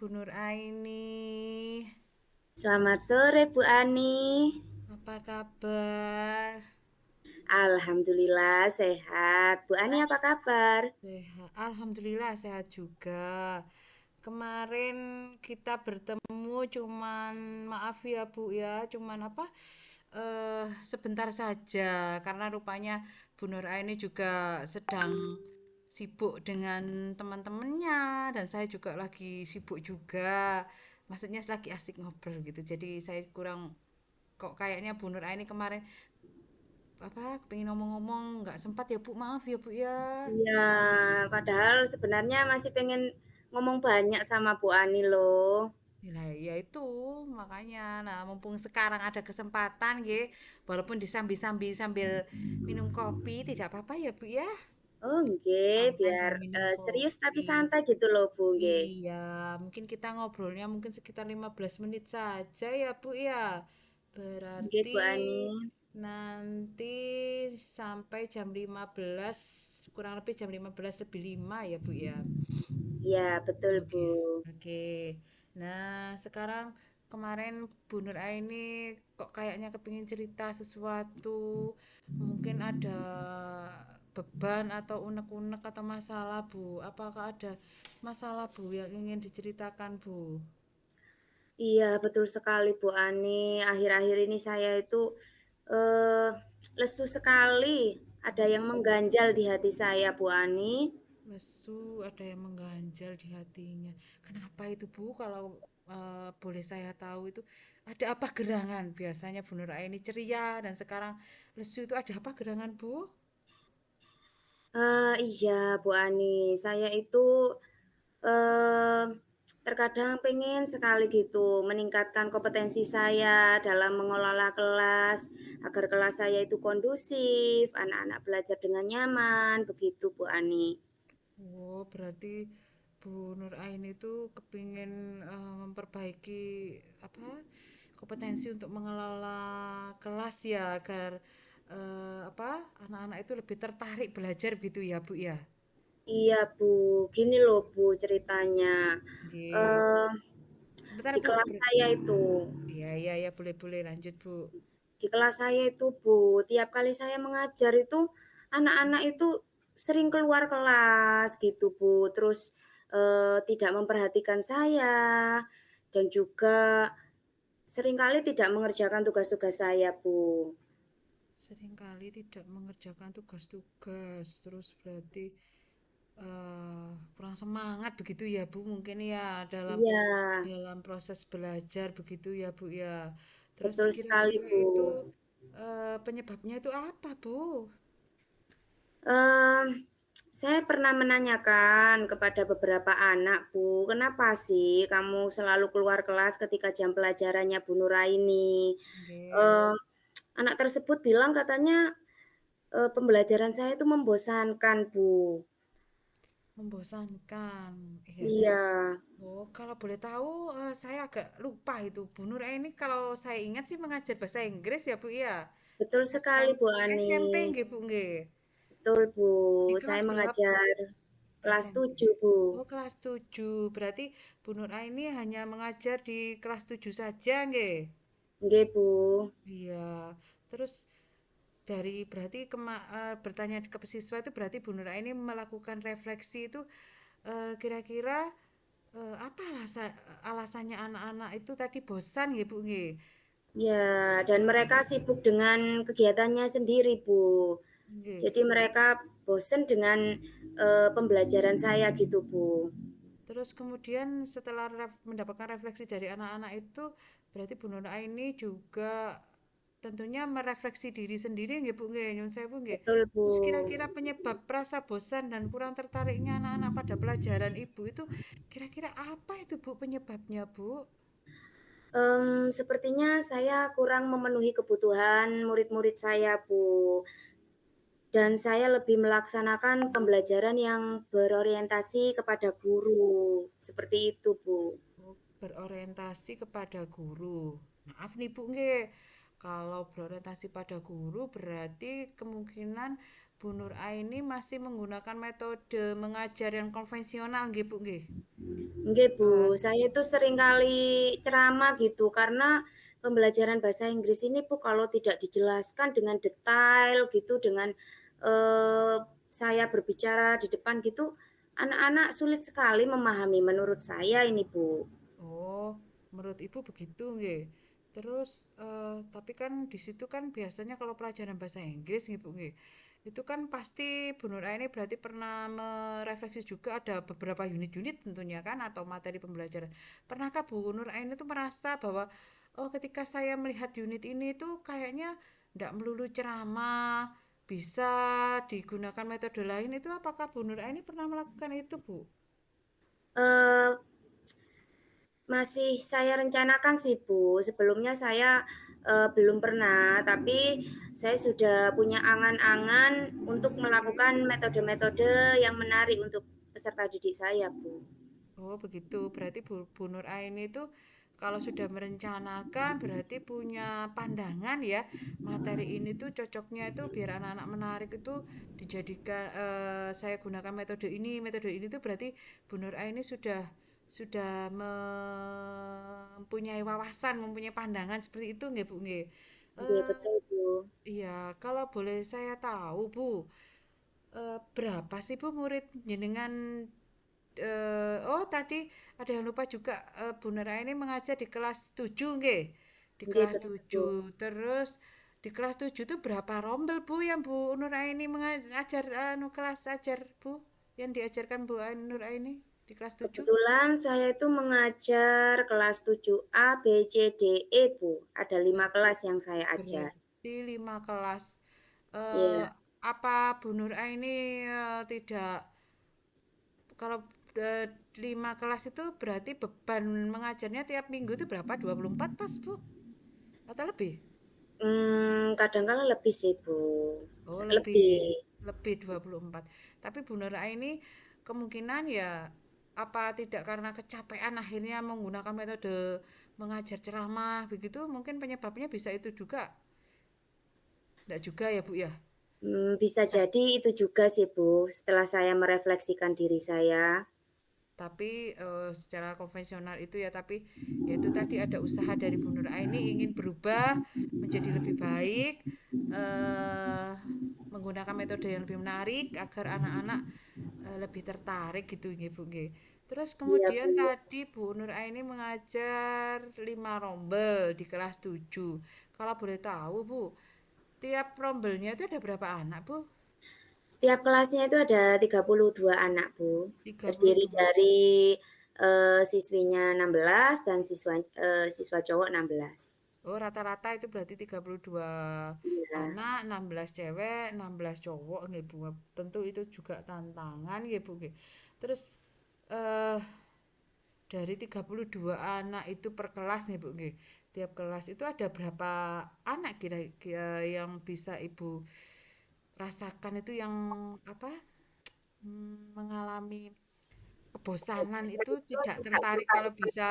Bu Nur Aini. Selamat sore Bu Ani. Apa kabar? Alhamdulillah sehat. Bu Ani apa kabar? Sehat. Alhamdulillah sehat juga. Kemarin kita bertemu cuman maaf ya Bu ya, cuman apa? Sebentar saja karena rupanya Bu Nur Aini juga sedang sibuk dengan teman-temannya dan saya juga lagi sibuk juga. Maksudnya lagi asik ngobrol gitu. Jadi saya kurang kok kayaknya Bu Nur Aini kemarin apa pengen ngomong-ngomong nggak sempat ya Bu, maaf ya Bu ya. Iya, padahal sebenarnya masih pengen ngomong banyak sama Bu Ani loh. Nah, ya itu makanya. Nah, mumpung sekarang ada kesempatan nggih, walaupun disambi-sambi sambil minum kopi tidak apa-apa ya Bu ya. Oh, nggih, biar Sambil minum serius tapi kopi. santai gitu loh Bu, nggih. Iya, mungkin kita ngobrolnya mungkin sekitar 15 menit saja ya Bu ya. Nggih Berarti Bu Ani. nanti sampai jam 15, kurang lebih jam 15 lebih 5 ya Bu ya. Iya, betul Bu. Oke, oke. Nah, sekarang kemarin Bu Nur Aini kok kayaknya kepingin cerita sesuatu. Mungkin ada beban atau unek-unek atau masalah, Bu. Apakah ada masalah, Bu, yang ingin diceritakan, Bu? Iya, betul sekali Bu Ani. Akhir-akhir ini saya itu eh lesu sekali. Ada yang Lesu, mengganjal di hati saya Bu Ani. lesu, ada yang mengganjal di hatinya. Kenapa itu, Bu? Kalau boleh saya tahu itu ada apa gerangan? Biasanya Bu Nur Aini ceria dan sekarang lesu itu ada apa gerangan, Bu? Iya Bu Ani, saya itu, eee, terkadang pengen sekali gitu meningkatkan kompetensi saya dalam mengelola kelas, agar kelas saya itu kondusif, anak-anak belajar dengan nyaman, begitu Bu Ani. Oh, berarti Bu Nur Aini itu kepingin memperbaiki apa kompetensi untuk mengelola kelas ya agar apa anak-anak itu lebih tertarik belajar gitu ya Bu ya. Iya Bu, gini loh Bu ceritanya, Oke. eee, Sebentar di Bu. kelas saya itu Iya iya ya boleh boleh lanjut Bu. Di kelas saya itu, Bu, tiap kali saya mengajar itu, anak-anak itu sering keluar kelas gitu, Bu. Terus, tidak memperhatikan saya dan juga seringkali tidak mengerjakan tugas-tugas saya, Bu. Seringkali tidak mengerjakan tugas-tugas terus berarti kurang semangat begitu ya Bu mungkin ya dalam Iya, dalam proses belajar begitu ya Bu ya. Terus betul sekali, kira-kira Bu. itu penyebabnya itu apa Bu? Mmm, saya pernah menanyakan kepada beberapa anak, Bu, "Kenapa sih kamu selalu keluar kelas ketika jam pelajarannya Bu Nuraini?" Oke, Eee, anak tersebut bilang katanya, pembelajaran saya itu membosankan, Bu. membosankan. Iya. Iya, Oh, kalau boleh tahu saya agak lupa itu Bu Nur ini kalau saya ingat sih mengajar bahasa Inggris ya Bu ya. betul sekali, Bu Ani. SMP nggih Bu nggih. Betul, Bu. Di Saya kelas berapa? mengajar kelas SMP. 7, Bu. Oh, kelas 7. Berarti Bu Nur Aini hanya mengajar di kelas 7 saja, nggih? Nggih, Bu. Iya. Terus dari berarti bertanya ke siswa itu berarti Bu Nur Aini melakukan refleksi itu kira-kira apa alasannya anak-anak itu tadi bosan nggih, Bu nggih? Ya, dan mereka sibuk dengan kegiatannya sendiri, Bu. Nggih. Jadi mereka bosen dengan, pembelajaran saya gitu, Bu. Terus kemudian setelah mendapatkan refleksi dari anak-anak itu, berarti Bu Nona ini juga tentunya merefleksi diri sendiri nggih Bu nggih, nyun sewu nggih. Betul, Bu. Terus kira-kira penyebab rasa bosan dan kurang tertariknya anak-anak pada pelajaran Ibu itu kira-kira apa itu Bu penyebabnya Bu? Sepertinya saya kurang memenuhi kebutuhan murid-murid saya, Bu. Dan saya lebih melaksanakan pembelajaran yang berorientasi kepada guru, seperti itu, Bu. Oh, berorientasi kepada guru. Maaf nih Bu nggih, Kalau berorientasi pada guru berarti kemungkinan Bu Nur Aini masih menggunakan metode mengajar yang konvensional nggih Bu nggih. Nggih, Eh, Bu, saya itu sering kali ceramah gitu, karena pembelajaran bahasa Inggris ini, Bu, kalau tidak dijelaskan dengan detail gitu, dengan, eee, saya berbicara di depan gitu, anak-anak sulit sekali memahami menurut saya ini, Bu. oh, menurut Ibu begitu nggih. Terus tapi kan di situ kan biasanya kalau pelajaran bahasa Inggris nggih Bu nggih. Itu kan pasti Bu Nur Aini berarti pernah merefleksi juga ada beberapa unit-unit tentunya kan atau materi pembelajaran. Pernahkah Bu Nur Aini itu merasa bahwa oh ketika saya melihat unit ini tuh kayaknya tidak melulu ceramah, bisa digunakan metode lain itu apakah Bu Nur Aini pernah melakukan itu Bu? Eee, Masih saya rencanakan sih, Bu. Sebelumnya saya, belum pernah, tapi saya sudah punya angan-angan untuk Oke. melakukan metode-metode yang menarik untuk peserta didik saya, Bu. Oh, begitu. Berarti Bu Nur Aini itu kalau sudah merencanakan berarti punya pandangan ya. Materi ini tuh cocoknya itu biar anak-anak menarik itu dijadikan saya gunakan metode ini tuh berarti Bu Nur Aini sudah mempunyai wawasan, mempunyai pandangan seperti itu nggih Bu nggih. Nggih, Eh, betul, Bu. iya, kalau boleh saya tahu Bu, berapa sih Bu murid jenengan oh tadi ada yang lupa juga Bu Nera ini mengajar di kelas 7 nggih. Di Nggih, kelas betul, Bu. 7. Terus di kelas 7 itu berapa rombel Bu yang Bu Nur Aini mengajar kelas ajar Bu yang diajarkan Bu Nur Aini di kelas 7? Kebetulan saya itu mengajar kelas 7A, B, C, D, E, Bu. Ada 5 kelas yang saya ajar. Berarti 5 kelas. Eh, Iya, apa Bu Nur Aini tidak kalau 5 kelas itu berarti beban mengajarnya tiap minggu itu berapa? 24 pas Bu? Atau lebih? Kadang kala lebih sih, Bu. Oh, Lebih. lebih 24. Tapi Bu Nora ini kemungkinan ya apa tidak karena kecapean akhirnya menggunakan metode mengajar ceramah begitu mungkin penyebabnya bisa itu juga. Enggak juga ya, Bu ya? Bisa Bisa. jadi itu juga sih, Bu, setelah saya merefleksikan diri saya. Tapi secara konvensional itu ya tapi ya itu tadi ada usaha dari Bu Nur Aini ingin berubah menjadi lebih baik eh menggunakan metode yang lebih menarik agar anak-anak lebih tertarik gitu nggih Bu nggih. Terus Iya, kemudian Bu, ya. tadi Bu Nur Aini mengajar 5 rombel di kelas 7. Kalau boleh tahu Bu, tiap rombelnya itu ada berapa anak Bu? Setiap kelasnya itu ada 32 anak, Bu. Terdiri 32. dari, siswinya 16 dan siswa cowok 16. Oh, rata-rata itu berarti 32 Iya. anak, 16 cewek, 16 cowok nggih Bu. Tentu itu juga tantangan nggih Bu nggih. Terus eh dari 32 anak itu per kelas nih Bu nggih. Tiap kelas itu ada berapa anak kira-kira yang bisa Ibu rasakan itu yang apa? Mengalami kebosanan itu tidak Tidak tertarik kalau tertarik. bisa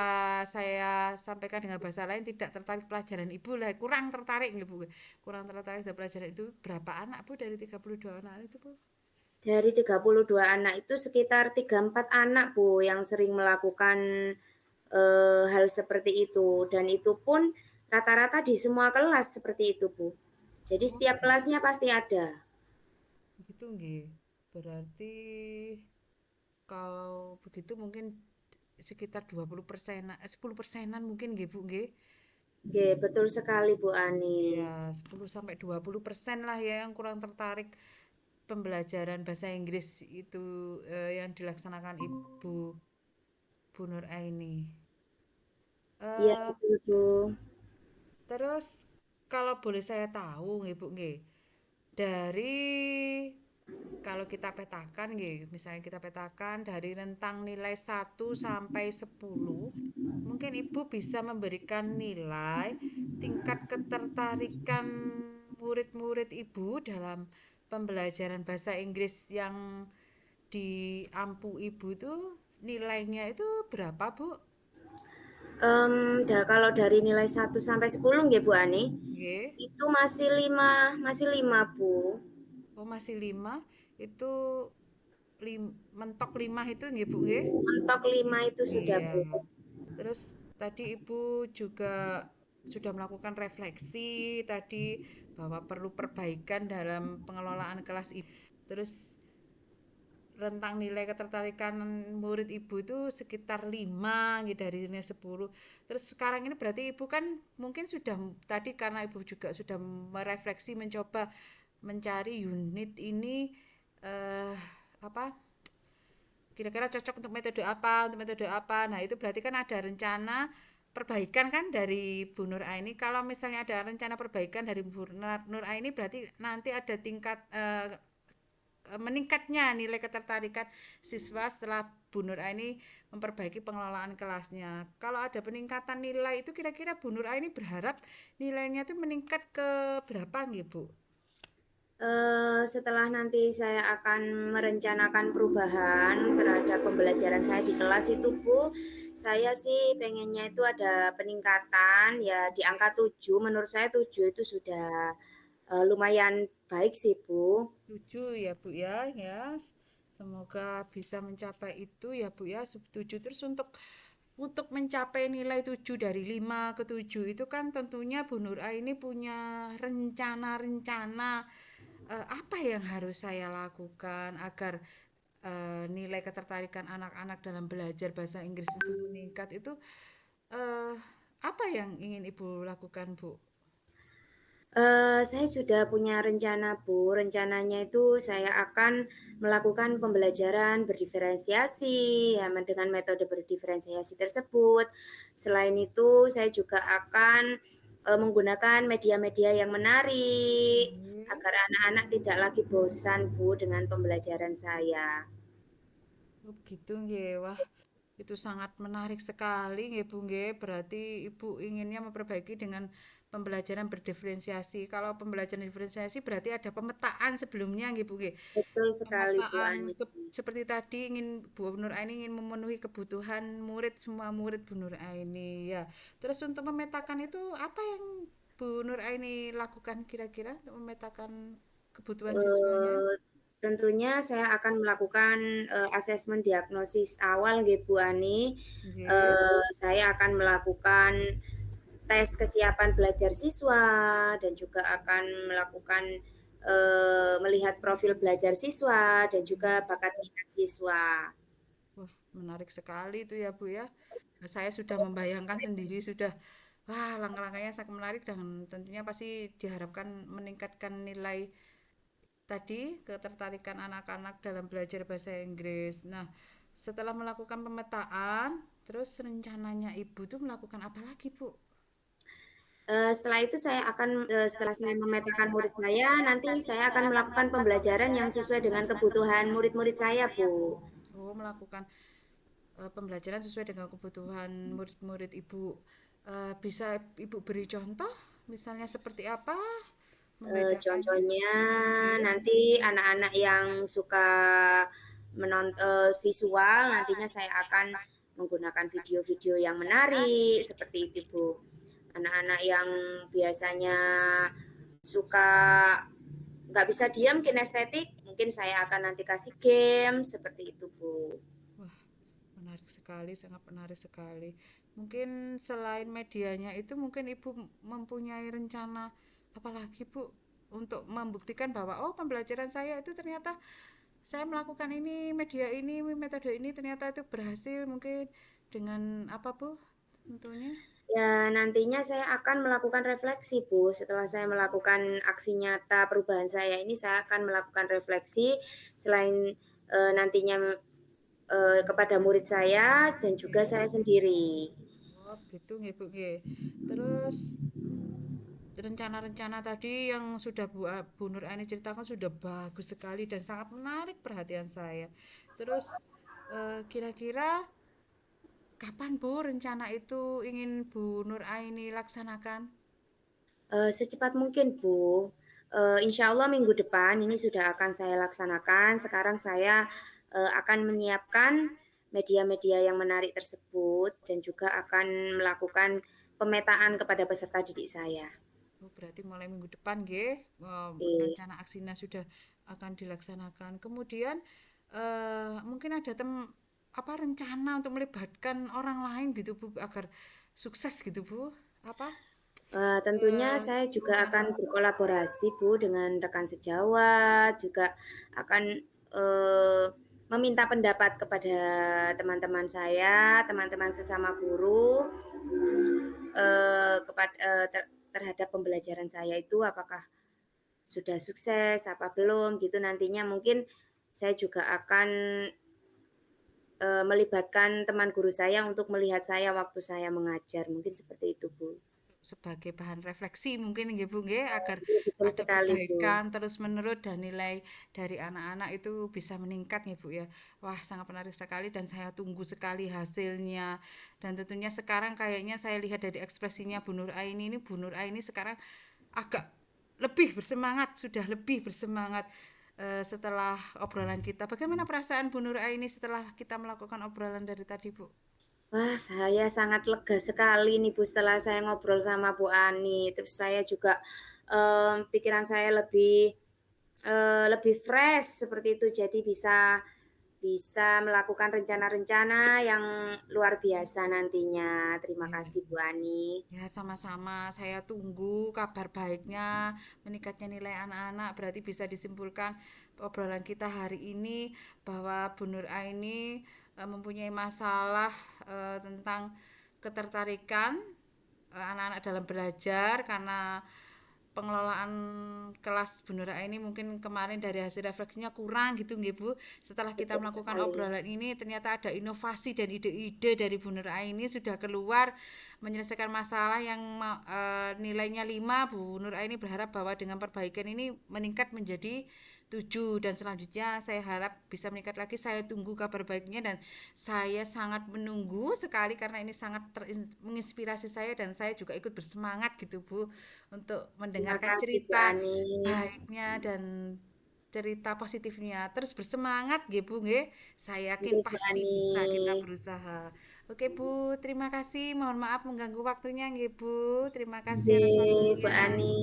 saya sampaikan dengan bahasa lain tidak tertarik pelajaran Ibu lah kurang tertarik nih Bu kurang tertarik dari pelajaran itu berapa anak Bu dari 32 anak itu Bu. Dari 32 anak itu sekitar 3 4 anak, Bu, yang sering melakukan, hal seperti itu, dan itu pun rata-rata di semua kelas seperti itu, Bu. Jadi Oh setiap begitu, kelasnya pasti ada. begitu nggih berarti kalau begitu mungkin sekitar 20%, 10%-an mungkin nggih Bu nggih. Oke, betul sekali, Bu Ani. Iya, 10 sampai 20% lah ya yang kurang tertarik pembelajaran bahasa Inggris itu yang dilaksanakan Ibu Bu Nur Aini. Iya, Eh, betul, Bu. terus kalau boleh saya tahu nggih Bu nggih, dari kalau kita petakan nggih, misalnya kita petakan dari rentang nilai 1 sampai 10, mungkin Ibu bisa memberikan nilai tingkat ketertarikan murid-murid Ibu dalam pembelajaran bahasa Inggris yang di Ampu Ibu tuh nilainya itu berapa, Bu? Kalau dari nilai 1 sampai 10 nggih Bu Ani, Nggih. itu masih lima Bu. Oh, masih 5 itu mentok 5 itu nggih, Bu, nggih? Mentok 5 itu sudah Iya. Bu. Terus tadi Ibu juga sudah melakukan refleksi tadi bahwa perlu perbaikan dalam pengelolaan kelas Ibu. Terus rentang nilai ketertarikan murid Ibu itu sekitar 5 gitu dari nilai 10. Terus sekarang ini berarti Ibu kan mungkin sudah tadi karena Ibu juga sudah merefleksi mencoba mencari unit ini eh apa kira-kira cocok untuk metode apa. Nah, itu berarti kan ada rencana perbaikan kan dari Bu Nur Aini. Kalau misalnya ada rencana perbaikan dari Bu Nur Aini berarti nanti ada tingkat meningkatnya nilai ketertarikan siswa setelah Bu Nur Aini memperbaiki pengelolaan kelasnya. Kalau ada peningkatan nilai itu kira-kira Bu Nur Aini berharap nilainya itu meningkat ke berapa nggih, Bu? Setelah nanti saya akan merencanakan perubahan terhadap pembelajaran saya di kelas itu Bu, saya sih pengennya itu ada peningkatan ya di angka 7. Menurut saya 7 itu sudah lumayan baik sih Bu. 7 ya Bu ya, ya. Semoga bisa mencapai itu ya Bu ya. 7 terus untuk mencapai nilai 7 dari 5 ke 7 itu kan tentunya Bu Nur ini punya rencana-rencana apa yang harus saya lakukan agar nilai ketertarikan anak-anak dalam belajar bahasa Inggris itu meningkat itu eh, apa yang ingin Ibu lakukan, Bu? Saya sudah punya rencana, Bu. Rencananya itu saya akan melakukan pembelajaran berdiferensiasi, ya, dengan metode berdiferensiasi tersebut. Selain itu, saya juga akan menggunakan media-media yang menarik Nggih. agar anak-anak tidak lagi bosan, Bu, dengan pembelajaran saya. Oh, gitu nggih. Wah, itu sangat menarik sekali nggih Bu nggih. Berarti Ibu inginnya memperbaiki dengan pembelajaran berdiferensiasi. Kalau pembelajaran diferensiasi berarti ada pemetaan sebelumnya nggih Bu nggih. Betul sekali, Bu Pemetaan Ani. seperti tadi ingin Bu Nur Aini ingin memenuhi kebutuhan murid semua murid Bu Nur Aini ya. Terus untuk memetakan itu apa yang Bu Nur Aini lakukan kira-kira untuk memetakan kebutuhan siswanya? Eee, Tentunya saya akan melakukan, asesmen diagnosis awal nggih Bu Ani. Nggih. Saya akan melakukan tes kesiapan belajar siswa dan juga akan melakukan, melihat profil belajar siswa dan juga bakat minat siswa. Wah, menarik sekali itu ya, Bu ya. Saya sudah membayangkan sendiri sudah, wah, langkah-langkahnya sangat menarik dan tentunya pasti diharapkan meningkatkan nilai tadi ketertarikan anak-anak dalam belajar bahasa Inggris. Nah, setelah melakukan pemetaan, terus rencananya Ibu tuh melakukan apa lagi, Bu? Setelah itu setelah saya memetakan murid saya, nanti saya akan melakukan pembelajaran yang sesuai dengan kebutuhan murid-murid saya, Bu. Oh, melakukan pembelajaran sesuai dengan kebutuhan murid-murid Ibu. Bisa Ibu beri contoh, misalnya seperti apa membedakannya? Contohnya Nggih. nanti anak-anak yang suka visual, nantinya saya akan menggunakan video-video yang menarik seperti itu, Bu. Anak-anak yang biasanya suka nggak bisa diam kinestetik, mungkin saya akan nanti kasih game seperti itu, Bu. Wah, menarik sekali, sangat menarik sekali. Mungkin selain medianya itu mungkin Ibu mempunyai rencana apa lagi, Bu, untuk membuktikan bahwa oh pembelajaran saya itu ternyata saya melakukan ini, media ini, metode ini ternyata itu berhasil mungkin dengan apa, Bu? Tentunya. Ya, nantinya saya akan melakukan refleksi, Bu. Setelah saya melakukan aksi nyata perubahan saya ini, saya akan melakukan refleksi selain nantinya kepada murid saya dan juga Nggih. saya sendiri. Oh, gitu nggih, Bu, nggih. Terus rencana-rencana tadi yang sudah Bu Nur Ani ceritakan sudah bagus sekali dan sangat menarik perhatian saya. Terus kira-kira kapan Bu rencana itu ingin Bu Nur Aini laksanakan? Secepat mungkin, Bu. Insya Allah minggu depan ini sudah akan saya laksanakan. Sekarang saya akan menyiapkan media-media yang menarik tersebut dan juga akan melakukan pemetaan kepada peserta didik saya. Oh, berarti mulai minggu depan nggih, Oke. rencana aksinya sudah akan dilaksanakan. Kemudian mungkin ada apa rencana untuk melibatkan orang lain gitu Bu agar sukses gitu Bu? Apa? Tentunya eh, saya juga rencana akan berkolaborasi, Bu, dengan rekan sejawat, juga akan, eee, meminta pendapat kepada teman-teman saya, teman-teman sesama guru, terhadap pembelajaran saya itu apakah sudah sukses apa belum gitu. Nantinya mungkin saya juga akan, melibatkan teman guru saya untuk melihat saya waktu saya mengajar, mungkin seperti itu, Bu. sebagai bahan refleksi mungkin nggih Bu nggih agar Iya, betul ada sekali, Bu. perbaikan terus-menerus dan nilai dari anak-anak itu bisa meningkat ya Bu ya. Wah, sangat menarik sekali dan saya tunggu sekali hasilnya. Dan tentunya sekarang kayaknya saya lihat dari ekspresinya Bu Nur Aini ini Bu Nur Aini sekarang agak lebih bersemangat, sudah lebih bersemangat setelah obrolan kita. Bagaimana perasaan Bu Nur Aini setelah kita melakukan obrolan dari tadi, Bu? Wah, saya sangat lega sekali nih, Bu, setelah saya ngobrol sama Bu Ani. Terus saya juga, pikiran saya lebih fresh seperti itu. Jadi bisa bisa melakukan rencana-rencana yang luar biasa nantinya. Terima Ya. kasih, Bu Ani. Ya, sama-sama. Saya tunggu kabar baiknya, meningkatnya nilai anak-anak. Berarti bisa disimpulkan obrolan kita hari ini bahwa Bu Nur Aini mempunyai masalah tentang ketertarikan anak-anak dalam belajar karena pengelolaan kelas Bu Nur Aini mungkin kemarin dari hasil refleksinya kurang gitu nggih Bu. Setelah kita Betul melakukan sekali. obrolan ini ternyata ada inovasi dan ide-ide dari Bu Nur Aini sudah keluar menyelesaikan masalah yang nilainya 5. Bu Nur Aini berharap bahwa dengan perbaikan ini meningkat menjadi 7 dan selanjutnya saya harap bisa meningkat lagi. Saya tunggu kabar baiknya dan saya sangat menunggu sekali karena ini sangat menginspirasi saya dan saya juga ikut bersemangat gitu Bu untuk Terima mendengarkan kasih, Bu cerita Ani. baiknya dan cerita positifnya. Terus bersemangat nggih Bu nggih. Saya yakin Oke, Bu pasti Ani. bisa kita berusaha. Oke Bu, terima kasih. Mohon maaf mengganggu waktunya nggih Bu. Terima kasih Oke, atas Bu waktunya. Ani.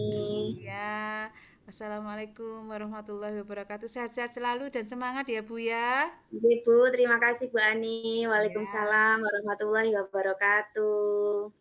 Ya, wassalamualaikum warahmatullahi wabarakatuh. Sehat-sehat selalu dan semangat ya Bu ya. Oke, Bu, terima kasih, Bu Ani. Ya. Waalaikumsalam warahmatullahi wabarakatuh.